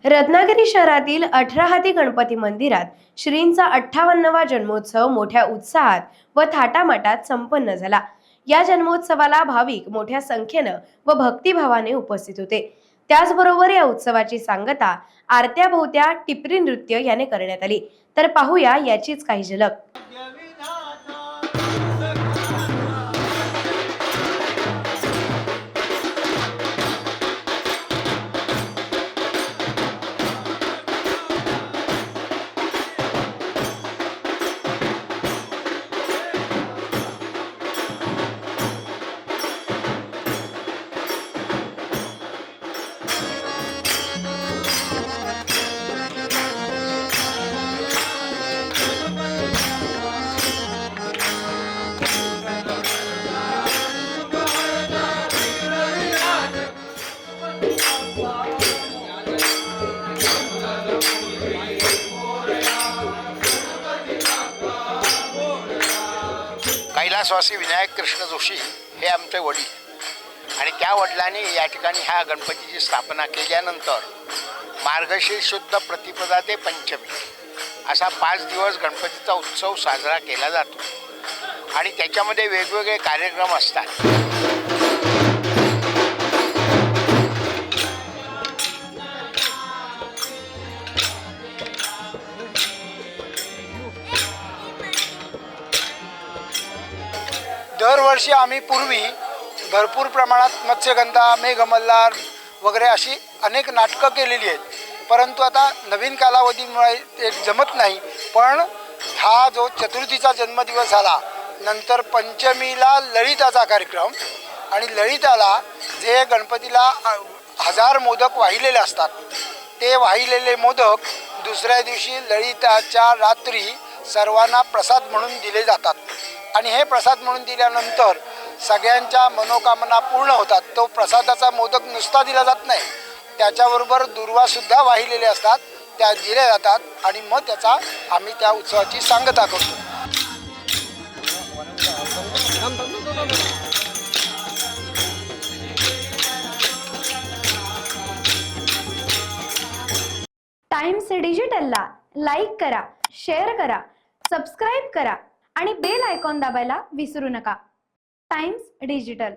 रत्नागिरी शहरातील 18 हाती गणपती मंदिरात श्रींचा 58वा जन्मोत्सव मोठ्या उत्साहात व थाटामाटात संपन्न झाला। या जन्मोत्सवाला भाविक मोठ्या संख्येने व भक्तिभावाने उपस्थित होते। त्याचबरोबर या उत्सवाची सांगता आरत्या भोवत्या टिपरी नृत्य याने करण्यात आली। तर पाहूया याचीच काही झलक। कैलासवासी विनायक कृष्ण जोशी हे आमचे वडील आणि त्या वडिलांनी या ठिकाणी ह्या गणपतीची स्थापना केल्यानंतर मार्गशीर्ष शुद्ध प्रतिपदा ते पंचमी असा 5 दिवस गणपतीचा उत्सव साजरा केला जातो आणि त्याच्यामध्ये वेगवेगळे कार्यक्रम असतात। दरवर्षी आम्ही पूर्वी भरपूर प्रमाणात मत्स्यगंधा, मेघमल्हार वगैरे अशी अनेक नाटकं केलेली आहेत, परंतु आता नवीन कालावधीमुळे ते जमत नाही। पण हा जो चतुर्थीचा जन्मदिवस झाला नंतर पंचमीला ललिताचा कार्यक्रम आणि ललिताला जे गणपतीला 1000 मोदक वाहिलेले असतात ते वाहिलेले मोदक दुसऱ्या दिवशी ललिताच्या रात्री सर्वांना प्रसाद म्हणून दिले जातात आणि हे प्रसाद म्हणून दिल्यानंतर सगळ्यांच्या मनोकामना पूर्ण होतात। तो प्रसादाचा मोदक नुसता दिला जात नाही, त्याच्याबरोबर दुर्वासुद्धा वाहिलेले असतात, त्या दिल्या जातात आणि मग त्याचा आम्ही त्या उत्सवाची सांगता करतो। टाइम्स डिजिटलला लाईक करा, शेअर करा, सबस्क्राईब करा आणि बेल आयकॉन दाबायला विसरू नका। Times digital.